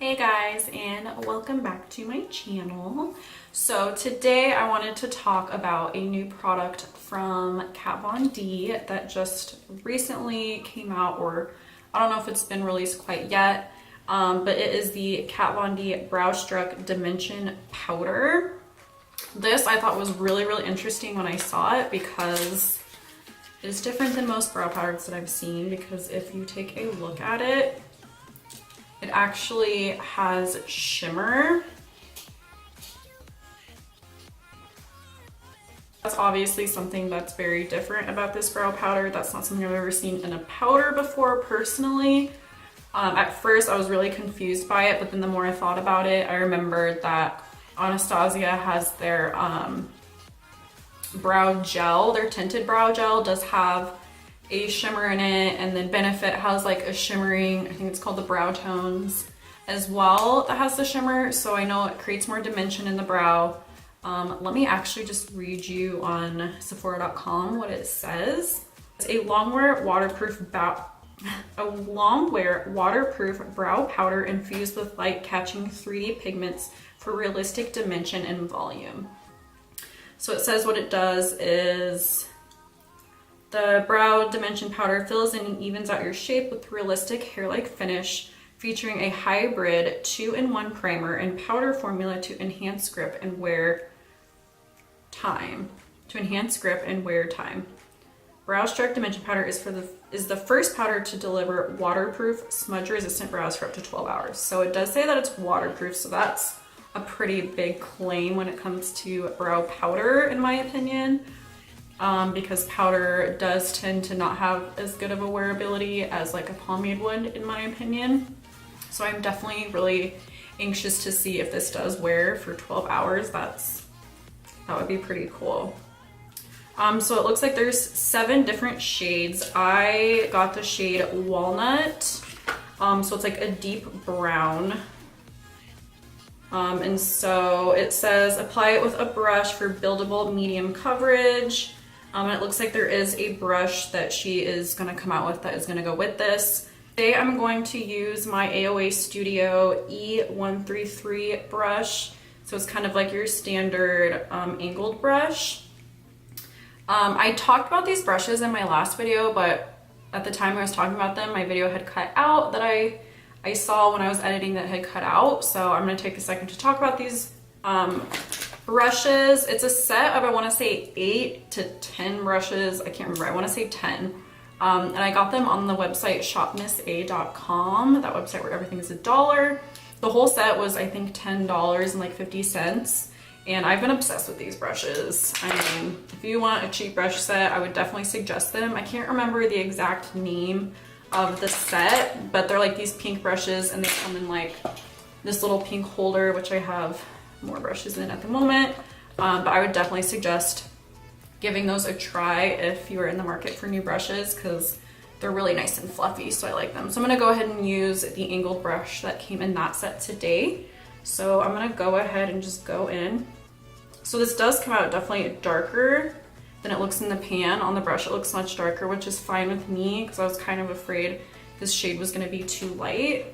Hey guys, and welcome back to my channel. So today I wanted to talk about a new product from Kat Von D that just recently came out, or I don't know if it's been released quite yet, but it is the Kat Von D Brow Struck Dimension Powder. This I thought was really interesting when I saw it because it's different than most brow powders that I've seen, because if you take a look at it, it actually has shimmer. That's obviously something that's very different about this brow powder. That's not something I've ever seen in a powder before personally. At first I was really confused by it, but then the more I thought about it, I remembered that Anastasia has their brow gel, their tinted brow gel does have a shimmer in it, and then Benefit has like a shimmering, I think it's called the Brow Tones as well, that has the shimmer, so I know it creates more dimension in the brow. Let me actually just read you on Sephora.com what it says. It's a longwear waterproof brow powder infused with light catching 3D pigments for realistic dimension and volume. So it says what it does is the brow dimension powder fills in and evens out your shape with realistic hair-like finish, featuring a hybrid 2-in-1 primer and powder formula to enhance grip and wear time. Brow Struck Dimension Powder is the first powder to deliver waterproof, smudge-resistant brows for up to 12 hours. So it does say that it's waterproof, so that's a pretty big claim when it comes to brow powder, in my opinion. Because powder does tend to not have as good of a wearability as like a pomade would, in my opinion. So I'm definitely really anxious to see if this does wear for 12 hours. That would be pretty cool. So it looks like there's 7 different shades. I got the shade Walnut. So it's like a deep brown. And so it says apply it with a brush for buildable medium coverage. And it looks like there is a brush that she is going to come out with that is going to go with this. Today I'm going to use my AOA Studio E133 brush. So it's kind of like your standard angled brush. I talked about these brushes in my last video, but at the time I was talking about them, my video had cut out that I saw when I was editing that had cut out. So I'm going to take a second to talk about these brushes. It's a set of, I want to say 8 to 10 brushes. I can't remember. I want to say 10. And I got them on the website shopmissa.com, that website where everything is $1. The whole set was, I think, $10.50. And I've been obsessed with these brushes. I mean, if you want a cheap brush set, I would definitely suggest them. I can't remember the exact name of the set, but they're like these pink brushes, and they come in like this little pink holder, which I have more brushes in at the moment, but I would definitely suggest giving those a try if you are in the market for new brushes, because they're really nice and fluffy, so I like them. So I'm going to go ahead and use the angled brush that came in that set today. So I'm going to go ahead and just go in. So this does come out definitely darker than it looks in the pan. On the brush it looks much darker, which is fine with me because I was kind of afraid this shade was going to be too light.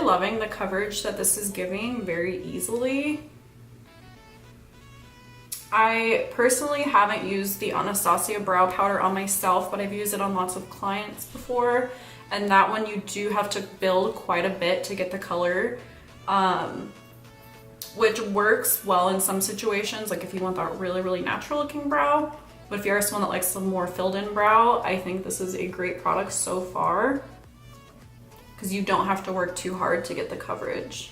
Loving the coverage that this is giving very easily. I personally haven't used the Anastasia brow powder on myself, but I've used it on lots of clients before, and that one you do have to build quite a bit to get the color, which works well in some situations, like if you want that really natural looking brow. But if you're someone that likes some more filled in brow, I think this is a great product so far, because you don't have to work too hard to get the coverage.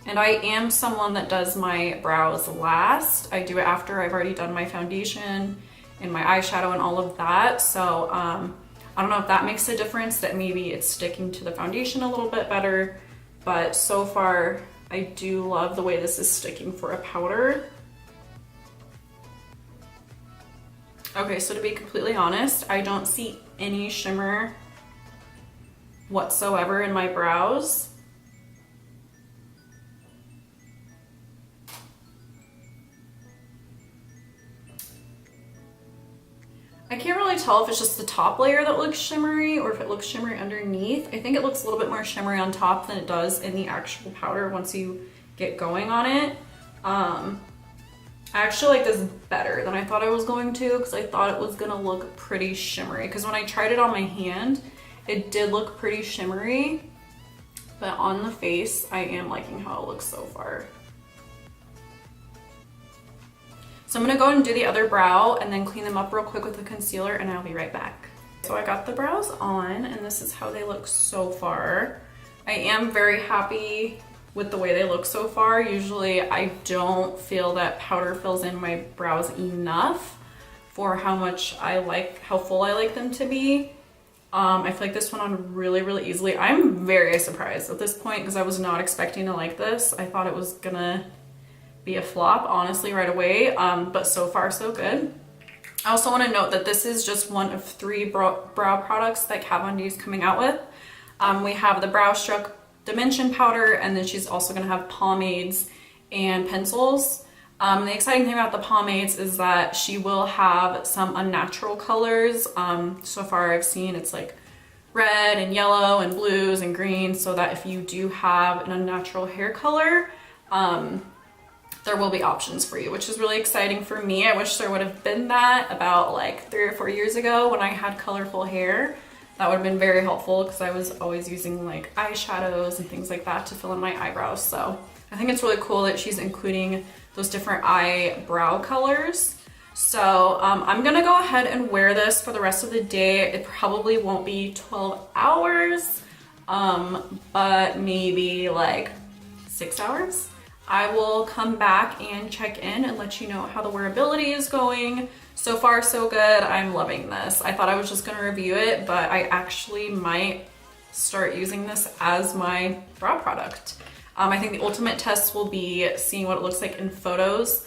And I am someone that does my brows last. I do it after I've already done my foundation and my eyeshadow and all of that. So I don't know if that makes a difference, that maybe it's sticking to the foundation a little bit better, but so far I do love the way this is sticking for a powder. Okay, so to be completely honest, I don't see any shimmer whatsoever in my brows. I can't really tell if it's just the top layer that looks shimmery or if it looks shimmery underneath. I think it looks a little bit more shimmery on top than it does in the actual powder once you get going on it. I actually like this better than I thought I was going to, because I thought it was gonna look pretty shimmery. Because when I tried it on my hand, it did look pretty shimmery, but on the face, I am liking how it looks so far. So I'm gonna go ahead and do the other brow and then clean them up real quick with the concealer, and I'll be right back. So I got the brows on, and this is how they look so far. I am very happy with the way they look so far. Usually I don't feel that powder fills in my brows enough for how much I like, how full I like them to be. I feel like this went on really, really easily. I'm very surprised at this point because I was not expecting to like this. I thought it was gonna be a flop, honestly, right away, but so far so good. I also want to note that this is just one of 3 brow products that Kat Von D is coming out with. We have the Brow Struck Dimension Powder, and then she's also going to have pomades and pencils. The exciting thing about the pomades is that she will have some unnatural colors. So far I've seen it's like red and yellow and blues and greens, so that if you do have an unnatural hair color, there will be options for you, which is really exciting for me. I wish there would have been that about like 3 or 4 years ago when I had colorful hair. That would have been very helpful because I was always using like eyeshadows and things like that to fill in my eyebrows. So I think it's really cool that she's including those different eyebrow colors. So I'm gonna go ahead and wear this for the rest of the day. It probably won't be 12 hours, but maybe like 6 hours. I will come back and check in and let you know how the wearability is going. So far, so good. I'm loving this. I thought I was just gonna review it, but I actually might start using this as my brow product. I think the ultimate test will be seeing what it looks like in photos,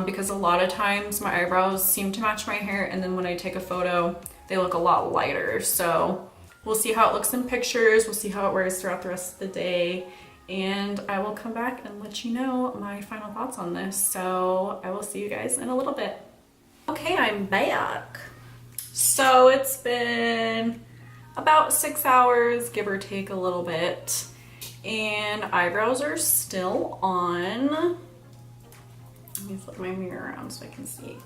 because a lot of times my eyebrows seem to match my hair, and then when I take a photo, they look a lot lighter. So we'll see how it looks in pictures. We'll see how it wears throughout the rest of the day. And I will come back and let you know my final thoughts on this. So I will see you guys in a little bit. Okay, I'm back. So it's been about 6 hours, give or take a little bit. And eyebrows are still on. Let me flip my mirror around so I can see.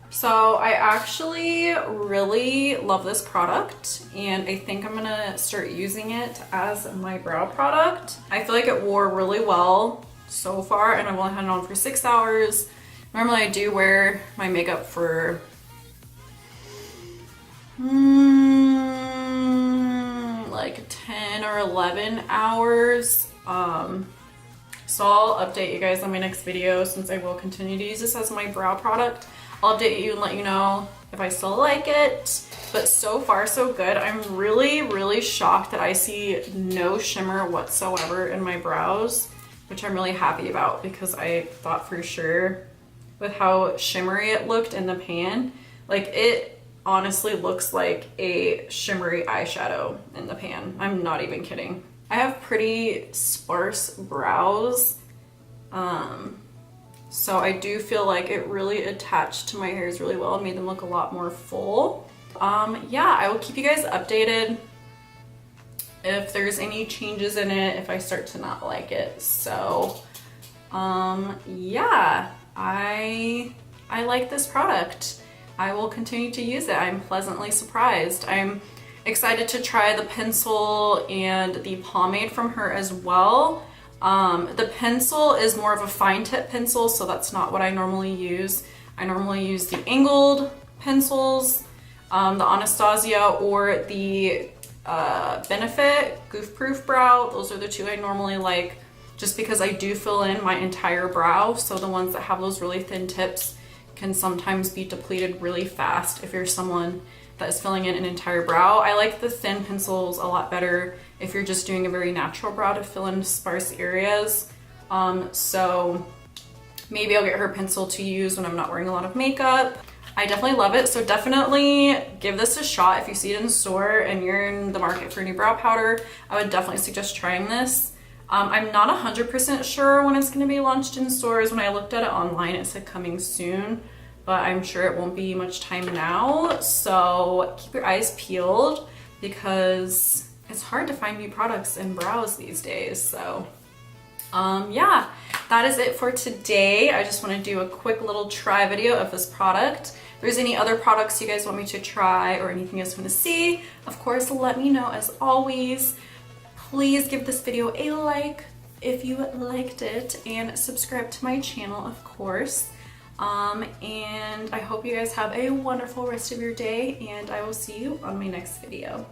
So I actually really love this product, and I think I'm gonna start using it as my brow product. I feel like it wore really well so far, and I've only had it on for 6 hours. Normally I do wear my makeup for like 10 or 11 hours. So I'll update you guys on my next video, since I will continue to use this as my brow product. I'll update you and let you know if I still like it, but so far so good. I'm really, really shocked that I see no shimmer whatsoever in my brows, which I'm really happy about, because I thought for sure with how shimmery it looked in the pan, like it honestly looks like a shimmery eyeshadow in the pan. I'm not even kidding. I have pretty sparse brows, so I do feel like it really attached to my hairs really well and made them look a lot more full. Yeah, I will keep you guys updated if there's any changes in it, if I start to not like it. So, yeah, I like this product. I will continue to use it. I'm pleasantly surprised. I'm excited to try the pencil and the pomade from her as well. The pencil is more of a fine tip pencil, so that's not what I normally use. I normally use the angled pencils, the Anastasia or the Benefit Goof Proof Brow. Those are the 2 I normally like, just because I do fill in my entire brow. So the ones that have those really thin tips can sometimes be depleted really fast if you're someone that is filling in an entire brow. I like the thin pencils a lot better if you're just doing a very natural brow to fill in sparse areas. So maybe I'll get her pencil to use when I'm not wearing a lot of makeup. I definitely love it, so definitely give this a shot. If you see it in store and you're in the market for a new brow powder, I would definitely suggest trying this. I'm not 100% sure when it's going to be launched in stores. When I looked at it online, it said coming soon, but I'm sure it won't be much time now. So keep your eyes peeled because it's hard to find new products in brows these days. So yeah, that is it for today. I just want to do a quick little try video of this product. If there's any other products you guys want me to try or anything else you want to see, of course, let me know as always. Please give this video a like if you liked it and subscribe to my channel, of course. And I hope you guys have a wonderful rest of your day, and I will see you on my next video.